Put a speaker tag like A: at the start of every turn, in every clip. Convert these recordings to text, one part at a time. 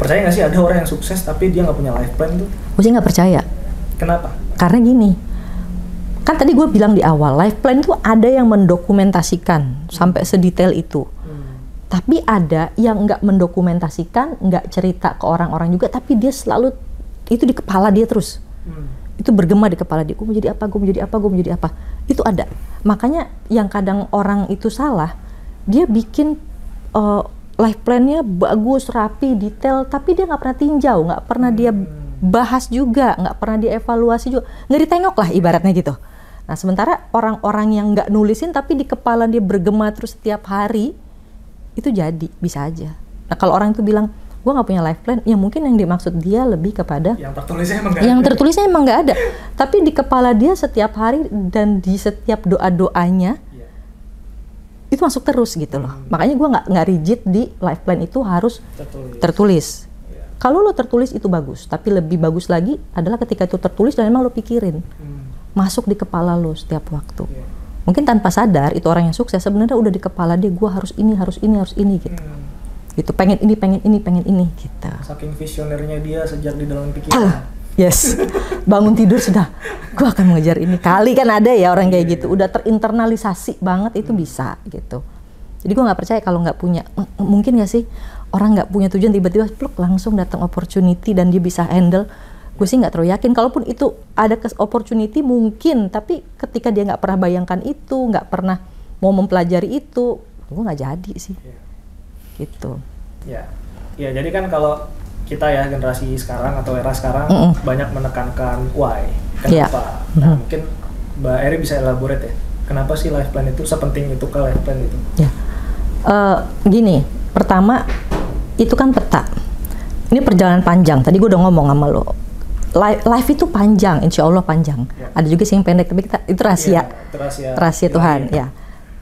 A: percaya nggak sih ada orang yang sukses tapi dia nggak punya life plan tuh?
B: Gue sih nggak percaya.
A: Kenapa?
B: Karena gini, kan tadi gue bilang di awal, life plan itu ada yang mendokumentasikan sampai sedetail itu. Tapi ada yang nggak mendokumentasikan, nggak cerita ke orang-orang juga, tapi dia selalu itu di kepala dia terus. Itu bergema di kepala dia, gue mau jadi apa, gue mau jadi apa, gue mau jadi apa. Itu ada. Makanya yang kadang orang itu salah, dia bikin life plan-nya bagus, rapi, detail, tapi dia nggak pernah tinjau, nggak pernah dia bahas juga, nggak pernah dievaluasi juga, nggak ditengok lah ibaratnya gitu. Nah sementara orang-orang yang nggak nulisin tapi di kepala dia bergema terus setiap hari, itu jadi, bisa aja. Nah kalau orang itu bilang, gue nggak punya life plan, ya mungkin yang dimaksud dia lebih kepada
A: yang tertulisnya emang nggak
B: yang
A: ada.
B: tertulisnya emang nggak ada, tapi di kepala dia setiap hari dan di setiap doa-doanya itu masuk terus gitu loh. Makanya gue nggak rigid di life plan itu harus tertulis. Kalau lo tertulis itu bagus, tapi lebih bagus lagi adalah ketika itu tertulis dan emang lo pikirin, masuk di kepala lo setiap waktu. Mungkin tanpa sadar itu orang yang sukses sebenarnya udah di kepala dia, gue harus ini gitu. Gitu, pengen ini gitu.
A: Saking visionernya dia sejak di dalam pikiran.
B: Yes, bangun tidur sudah, gue akan mengejar ini. Kali kan ada ya orang kayak gitu, udah terinternalisasi banget itu bisa gitu. Jadi gue nggak percaya kalau nggak punya, mungkin nggak sih orang nggak punya tujuan tiba-tiba pluk langsung datang opportunity dan dia bisa handle. Gue sih nggak terlalu yakin. Kalaupun itu ada opportunity mungkin, tapi ketika dia nggak pernah bayangkan itu, nggak pernah mau mempelajari itu, gue nggak jadi sih. Gitu.
A: Ya, jadi kan kalau kita ya generasi sekarang atau era sekarang banyak menekankan why, kenapa. Nah mungkin Mbak Eri bisa elaborate ya, kenapa sih life plan itu sepenting itu ke life plan itu?
B: Gini, pertama itu kan peta. Ini perjalanan panjang. Tadi gue udah ngomong sama lo. Life itu panjang, insya Allah panjang. Ada juga sih yang pendek, tapi itu rahasia. Rahasia Tuhan. Ya.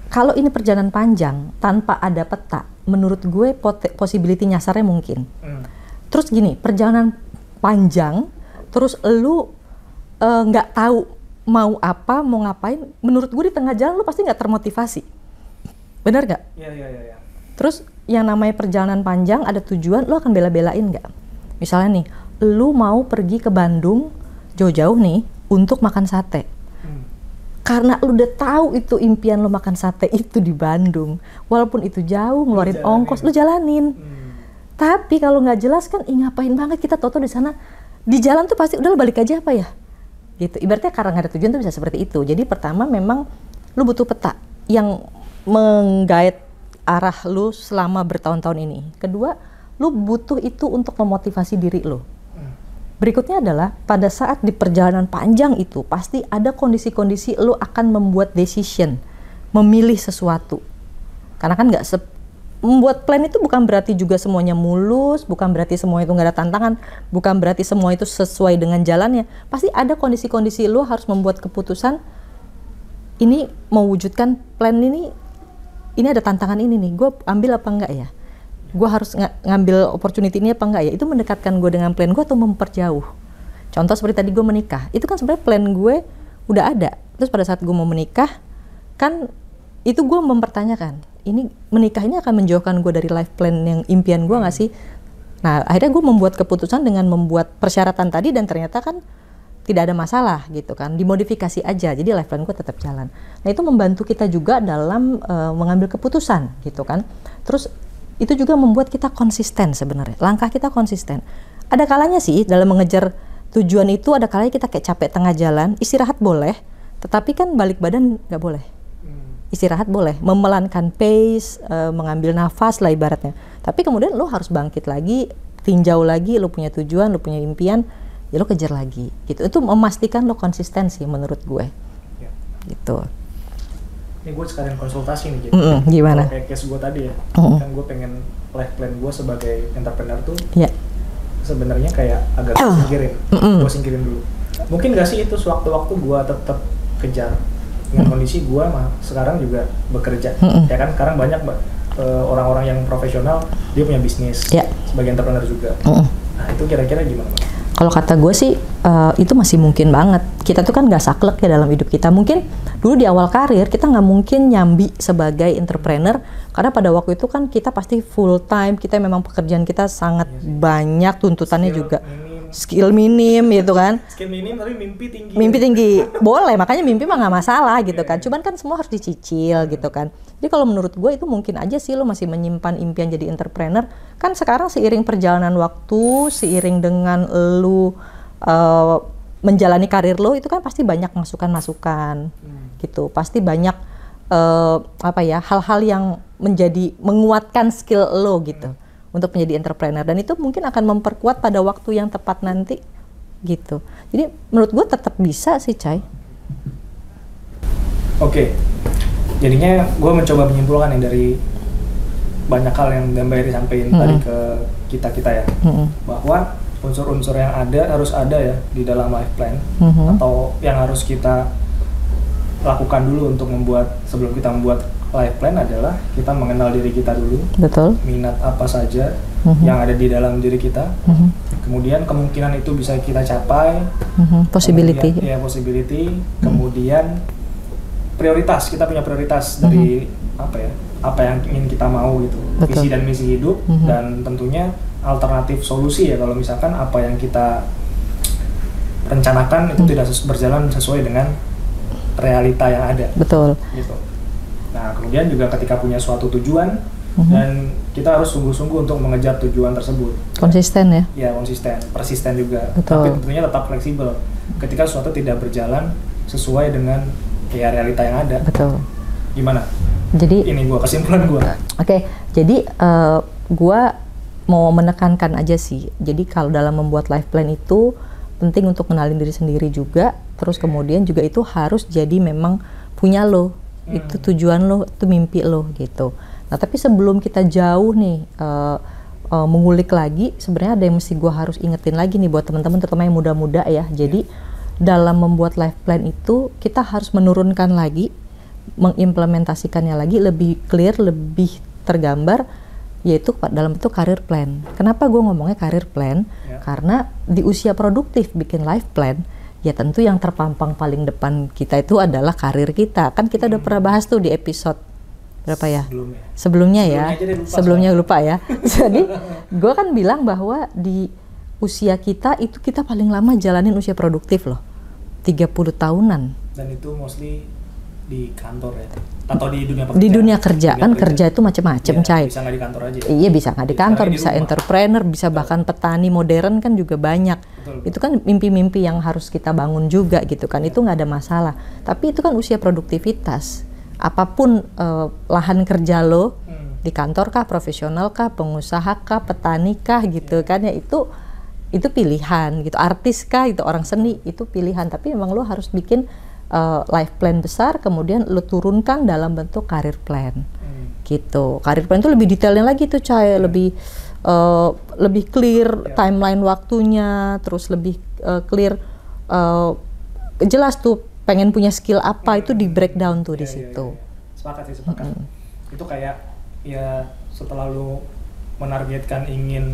B: Kalau ini perjalanan panjang tanpa ada peta, menurut gue possibility nyasarnya mungkin. Terus gini, perjalanan panjang, terus lu nggak tahu mau apa, mau ngapain. Menurut gue di tengah jalan lu pasti nggak termotivasi, benar nggak?
A: Iya.
B: Terus yang namanya perjalanan panjang ada tujuan, lu akan bela-belain nggak? Misalnya nih, lu mau pergi ke Bandung jauh-jauh nih untuk makan sate. Karena lu udah tahu itu impian lu makan sate itu di Bandung, walaupun itu jauh ngeluarin ongkos, lu jalanin. Tapi kalau nggak jelas kan, ngapain banget kita toto di sana, di jalan tuh pasti udah lu balik aja apa ya, gitu. Ibaratnya karena nggak ada tujuan tuh bisa seperti itu. Jadi pertama memang lu butuh peta yang menggait arah lu selama bertahun-tahun ini. Kedua, lu butuh itu untuk memotivasi diri lu. Berikutnya adalah pada saat di perjalanan panjang itu pasti ada kondisi-kondisi lu akan membuat decision, memilih sesuatu. Karena kan membuat plan itu bukan berarti juga semuanya mulus, bukan berarti semua itu nggak ada tantangan, bukan berarti semua itu sesuai dengan jalannya. Pasti ada kondisi-kondisi lu harus membuat keputusan, ini mewujudkan plan ini ada tantangan ini nih, gue ambil apa enggak ya? Gue harus ngambil opportunity ini apa enggak ya? Itu mendekatkan gue dengan plan gue atau memperjauh. Contoh seperti tadi gue menikah, itu kan sebenarnya plan gue udah ada. Terus pada saat gue mau menikah, kan itu gue mempertanyakan, ini menikah ini akan menjauhkan gue dari life plan yang impian gue nggak sih? Nah akhirnya gue membuat keputusan dengan membuat persyaratan tadi dan ternyata kan tidak ada masalah gitu kan, dimodifikasi aja, jadi life plan gue tetap jalan. Nah itu membantu kita juga dalam mengambil keputusan gitu kan. Terus itu juga membuat kita konsisten sebenarnya, langkah kita konsisten. Ada kalanya sih dalam mengejar tujuan itu, ada kalanya kita kayak capek tengah jalan, istirahat boleh, tetapi kan balik badan nggak boleh. Istirahat boleh, memelankan pace, mengambil nafas lah ibaratnya. Tapi kemudian lo harus bangkit lagi, tinjau lagi, lo punya tujuan, lo punya impian, ya lo kejar lagi. Gitu. Itu memastikan lo konsistensi menurut gue.
A: Ya.
B: Gitu.
A: Ini gue sekalian konsultasi nih, jadi
B: gimana?
A: Kayak case gue tadi ya, kan gue pengen life plan gue sebagai entrepreneur tuh sebenarnya kayak agak gue singkirin dulu. Mungkin gak sih itu sewaktu-waktu gue tetap kejar dengan kondisi gue sekarang juga bekerja. Ya kan sekarang banyak orang-orang yang profesional, dia punya bisnis sebagai entrepreneur juga. Nah itu kira-kira gimana, Mas?
B: Kalau kata gue sih itu masih mungkin banget. Kita tuh kan gak saklek ya dalam hidup kita. Mungkin Dulu di awal karir kita nggak mungkin nyambi sebagai entrepreneur karena pada waktu itu kan kita pasti full time, kita memang pekerjaan kita sangat banyak, tuntutannya juga skill minim gitu kan.
A: Skill minim tapi mimpi tinggi.
B: Mimpi tinggi boleh, makanya mimpi mah nggak masalah gitu kan. Cuman kan semua harus dicicil gitu kan. Jadi kalau menurut gue itu mungkin aja sih lo masih menyimpan impian jadi entrepreneur. Kan sekarang seiring perjalanan waktu, seiring dengan lo menjalani karir lo itu kan pasti banyak masukan-masukan gitu. Pasti banyak hal-hal yang menguatkan skill lo gitu untuk menjadi entrepreneur, dan itu mungkin akan memperkuat pada waktu yang tepat nanti gitu. Jadi menurut gue tetap bisa sih, Cai.
A: Oke. Jadinya gue mencoba menyimpulkan dari banyak hal yang Mbak Eri sampaikan tadi ke kita ya, bahwa unsur-unsur yang harus ada ya di dalam life plan, atau yang harus kita lakukan dulu untuk sebelum kita membuat life plan adalah kita mengenal diri kita dulu. Betul. Minat apa saja yang ada di dalam diri kita. Kemudian kemungkinan itu bisa kita capai.
B: Possibility.
A: Possibility. Kemudian prioritas, kita punya prioritas dari apa yang ingin kita mau gitu. Betul. Visi dan misi hidup, dan tentunya alternatif solusi ya kalau misalkan apa yang kita rencanakan itu tidak berjalan sesuai dengan realita yang ada. Betul. Gitu. Nah, kemudian juga ketika punya suatu tujuan dan kita harus sungguh-sungguh untuk mengejar tujuan tersebut.
B: Konsisten ya?
A: Ya, konsisten, persisten juga.
B: Betul.
A: Tapi tentunya tetap fleksibel ketika suatu tidak berjalan sesuai dengan realita yang ada. Betul. Gimana? Jadi ini kesimpulan gua. Oke,
B: jadi gua mau menekankan aja sih. Jadi kalau dalam membuat life plan itu penting untuk kenalin diri sendiri juga, terus kemudian juga itu harus jadi memang punya lo, itu tujuan lo, itu mimpi lo gitu. Nah tapi sebelum kita jauh nih mengulik lagi, sebenarnya ada yang mesti gue harus ingetin lagi nih buat teman-teman terutama yang muda-muda ya. Jadi dalam membuat life plan itu kita harus menurunkan lagi, mengimplementasikannya lagi lebih clear, lebih tergambar, yaitu dalam bentuk career plan. Kenapa gue ngomongnya career plan? Karena di usia produktif bikin life plan, ya tentu yang terpampang paling depan kita itu adalah karir kita. Kan kita udah pernah bahas tuh di episode berapa ya? Sebelumnya lupa ya. Jadi gue kan bilang bahwa di usia kita itu kita paling lama jalanin usia produktif loh, 30 tahunan.
A: Dan itu mostly di kantor ya, atau di dunia pekerjaan?
B: Di dunia kerja, kan kerja itu macam-macam, Cai.
A: Bisa nggak di kantor aja?
B: Iya, bisa nggak di kantor, bisa entrepreneur, bisa bahkan petani modern kan juga banyak. Betul. Itu kan mimpi-mimpi yang harus kita bangun juga gitu kan, itu nggak ada masalah. Tapi itu kan usia produktivitas. Apapun lahan kerja lo, di kantor kah, profesional kah, pengusaha kah, petani kah gitu kan ya, itu pilihan gitu. Artis kah, itu orang seni, itu pilihan. Tapi memang lo harus bikin life plan besar, kemudian lo turunkan dalam bentuk career plan gitu. Career plan itu lebih detailnya lagi tuh, Cai, lebih clear timeline waktunya, terus lebih clear jelas tuh pengen punya skill apa, itu di breakdown tuh di situ.
A: Sepakat sih, sepakat. Itu kayak ya setelah lo menargetkan ingin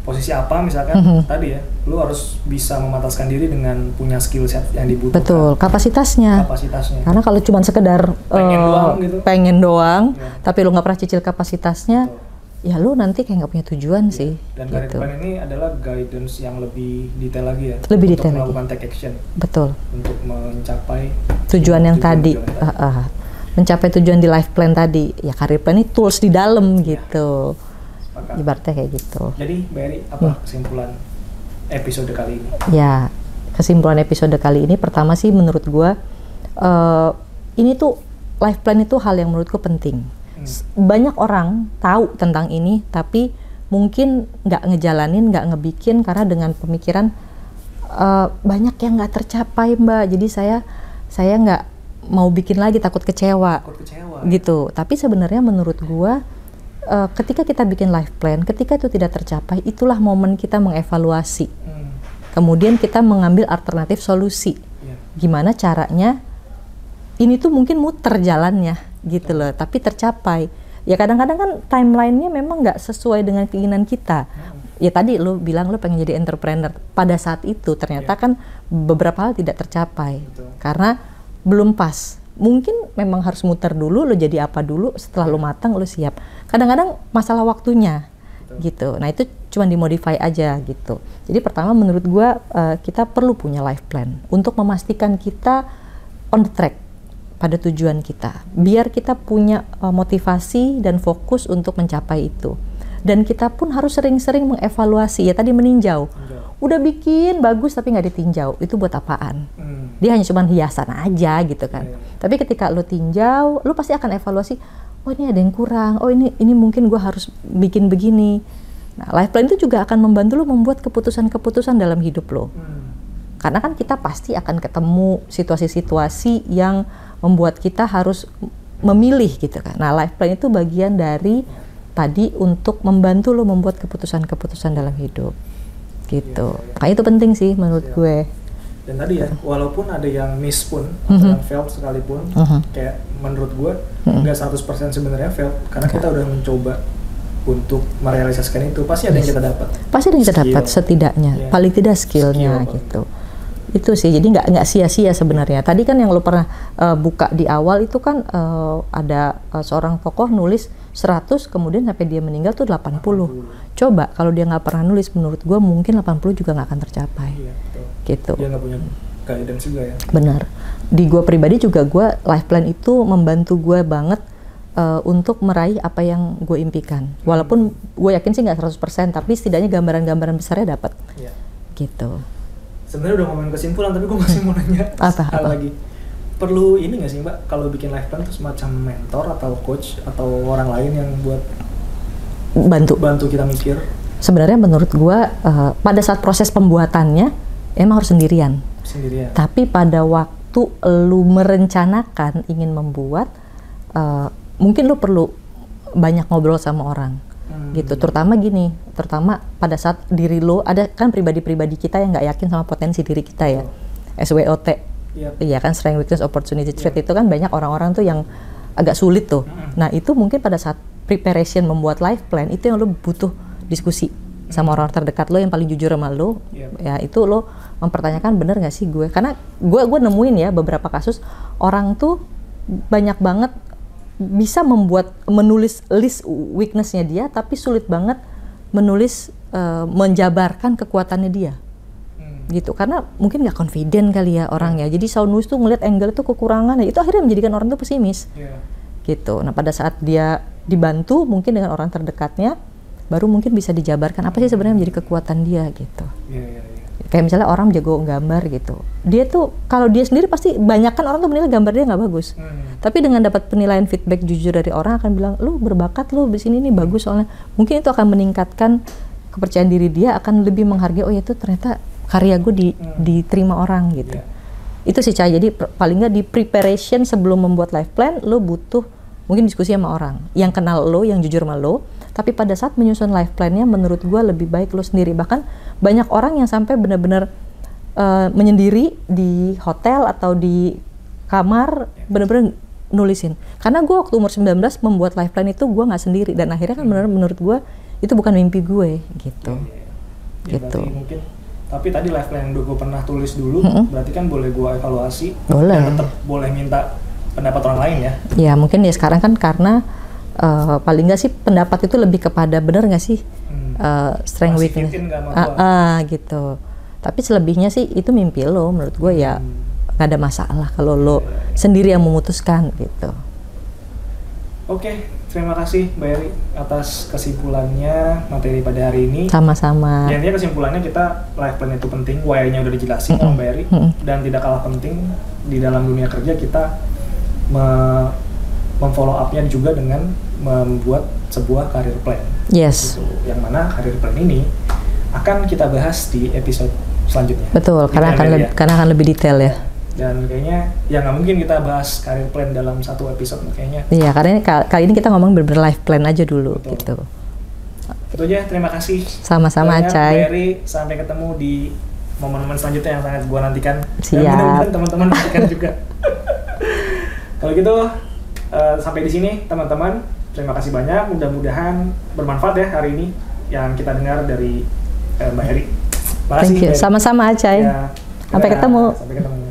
A: posisi apa misalkan tadi ya, lu harus bisa memataskan diri dengan punya skill set yang dibutuhkan.
B: Betul, kapasitasnya. Karena kalau cuma sekedar pengen doang, tapi lu nggak pernah cicil kapasitasnya, ya lu nanti kayak nggak punya tujuan sih.
A: Dan career plan ini adalah guidance yang lebih detail lagi ya.
B: Lebih
A: untuk
B: detail
A: melakukan
B: lagi.
A: Take action.
B: Betul.
A: Untuk mencapai
B: tujuan yang tadi. Mencapai tujuan di life plan tadi. Ya career plan ini tools di dalam gitu. Ibaratnya kayak gitu.
A: Jadi Mbak Eri, apa kesimpulan episode kali ini?
B: Ya, kesimpulan episode kali ini pertama sih menurut gue ini tuh life plan itu hal yang menurutku penting. Banyak orang tahu tentang ini tapi mungkin nggak ngejalanin, nggak ngebikin karena dengan pemikiran banyak yang nggak tercapai, Mbak. Jadi saya nggak mau bikin lagi, takut kecewa. Gitu. Tapi sebenarnya menurut gue ketika kita bikin life plan, ketika itu tidak tercapai, itulah momen kita mengevaluasi. Kemudian kita mengambil alternatif solusi. Gimana caranya? Ini tuh mungkin muter jalannya, gitu loh. Tapi tercapai. Ya kadang-kadang kan timelinenya memang nggak sesuai dengan keinginan kita. Ya tadi lo bilang lo pengen jadi entrepreneur. Pada saat itu ternyata kan beberapa hal tidak tercapai. Karena belum pas mungkin memang harus muter dulu, lo jadi apa dulu, setelah lo matang lo siap. Kadang-kadang masalah waktunya. Gitu. Nah itu cuma dimodify aja gitu. Jadi pertama menurut gua kita perlu punya life plan untuk memastikan kita on the track pada tujuan kita. Biar kita punya motivasi dan fokus untuk mencapai itu. Dan kita pun harus sering-sering mengevaluasi ya tadi meninjau. Udah bikin bagus tapi nggak ditinjau, itu buat apaan? Dia hanya cuma hiasan aja gitu kan. Tapi ketika lo tinjau, lo pasti akan evaluasi. Oh ini ada yang kurang, oh ini mungkin gue harus bikin begini. Nah, life plan itu juga akan membantu lo membuat keputusan-keputusan dalam hidup lo. Karena kan kita pasti akan ketemu situasi-situasi yang membuat kita harus memilih gitu kan. Nah, life plan itu bagian dari tadi untuk membantu lo membuat keputusan-keputusan dalam hidup. Gitu. Makanya itu penting sih menurut gue.
A: Dan tadi ya, walaupun ada yang miss pun, atau yang failed sekalipun, kayak menurut gue, nggak 100% sebenarnya failed, karena kita udah mencoba untuk merealisasikan itu, pasti ada yang kita dapat.
B: Pasti ada yang kita dapat setidaknya, paling tidak skillnya gitu. Itu sih, jadi nggak sia-sia sebenarnya. Tadi kan yang lo pernah buka di awal itu kan ada seorang tokoh nulis 100, kemudian sampai dia meninggal tuh 80. Coba kalau dia nggak pernah nulis, menurut gue mungkin 80 juga nggak akan tercapai.
A: Iya, betul.
B: Gitu.
A: Dia nggak punya guidance juga ya.
B: Benar. Di gue pribadi juga gue life plan itu membantu gue banget untuk meraih apa yang gue impikan. Walaupun gue yakin sih nggak 100%, tapi setidaknya gambaran-gambaran besarnya dapat. Iya. Gitu.
A: Sebenarnya udah ngomongin kesimpulan, tapi gue masih mau nanya
B: apa
A: lagi. Perlu ini nggak sih Mbak, kalau bikin life plan itu semacam mentor atau coach atau orang lain yang buat bantu kita mikir?
B: Sebenarnya menurut gue pada saat proses pembuatannya emang harus sendirian. Tapi pada waktu lu merencanakan ingin membuat, mungkin lu perlu banyak ngobrol sama orang. Gitu, terutama pada saat diri lo, ada kan pribadi-pribadi kita yang nggak yakin sama potensi diri kita ya, SWOT. Iya kan, strength, weakness, opportunity, threat itu kan banyak orang-orang tuh yang agak sulit tuh. Nah itu mungkin pada saat preparation membuat life plan itu yang lo butuh diskusi sama orang terdekat lo yang paling jujur sama lo. Ya itu lo mempertanyakan bener nggak sih gue, karena gue nemuin ya beberapa kasus orang tuh banyak banget bisa menulis list weaknessnya dia, tapi sulit banget menulis menjabarkan kekuatannya dia. Gitu, karena mungkin nggak confident kali ya orangnya. Jadi selalu nulis tuh ngeliat angle itu kekurangan, itu akhirnya menjadikan orang tuh pesimis. Gitu. Nah pada saat dia dibantu mungkin dengan orang terdekatnya, baru mungkin bisa dijabarkan apa sih sebenarnya menjadi kekuatan dia gitu. Kayak misalnya orang jago gambar gitu, dia tuh kalau dia sendiri pasti banyak kan orang tuh menilai gambar dia nggak bagus. Tapi dengan dapat penilaian feedback jujur dari orang akan bilang, lu berbakat, lu di sini nih bagus soalnya. Mungkin itu akan meningkatkan kepercayaan diri dia, akan lebih menghargai, oh ya itu ternyata karya gue diterima orang gitu. Itu sih Cah. Jadi paling nggak di preparation sebelum membuat life plan, lo butuh mungkin diskusi sama orang yang kenal lo, yang jujur sama lo. Tapi pada saat menyusun life plan-nya, menurut gue lebih baik lo sendiri. Bahkan banyak orang yang sampai benar-benar menyendiri di hotel atau di kamar, benar-benar nulisin. Karena gue waktu umur 19 membuat life plan itu gue nggak sendiri, dan akhirnya kan menurut gue itu bukan mimpi gue gitu. Gitu.
A: Mungkin, tapi tadi life plan yang gue pernah tulis dulu, berarti kan boleh gue evaluasi.
B: Boleh.
A: Dan tetap boleh minta pendapat orang lain ya.
B: Ya mungkin ya sekarang kan karena paling nggak sih pendapat itu lebih kepada bener nggak sih strength, weakness, gitu. Tapi selebihnya sih itu mimpi lo, menurut gue ya nggak ada masalah kalau lo sendiri yang memutuskan gitu.
A: Oke, terima kasih Mbak Eri atas kesimpulannya materi pada hari ini.
B: Sama-sama.
A: Ya, intinya kesimpulannya kita life plan itu penting, why-nya udah dijelasin sama Mbak Eri, dan tidak kalah penting di dalam dunia kerja kita memfollow up-nya juga dengan membuat sebuah career plan.
B: Yes.
A: Gitu. Yang mana career plan ini akan kita bahas di episode selanjutnya.
B: Betul, karena akan lebih detail ya.
A: Dan kayaknya ya nggak mungkin kita bahas career plan dalam satu episode kayaknya.
B: Iya, karena kali ini kita ngomong bener-bener life plan aja dulu. Betul. Gitu.
A: Itu aja, terima kasih.
B: Sama-sama Cai.
A: Mbak Eri, sampai ketemu di momen-momen selanjutnya yang sangat gua nantikan.
B: Siap.
A: Dan mudah-mudahan teman-teman nantikan juga. Kalau gitu sampai di sini teman-teman. Terima kasih banyak. Mudah-mudahan bermanfaat ya hari ini yang kita dengar dari Mbak Eri.
B: Thank you. Sama-sama Cai.
A: Ya,
B: sampai ketemu.
A: Sampai ketemu.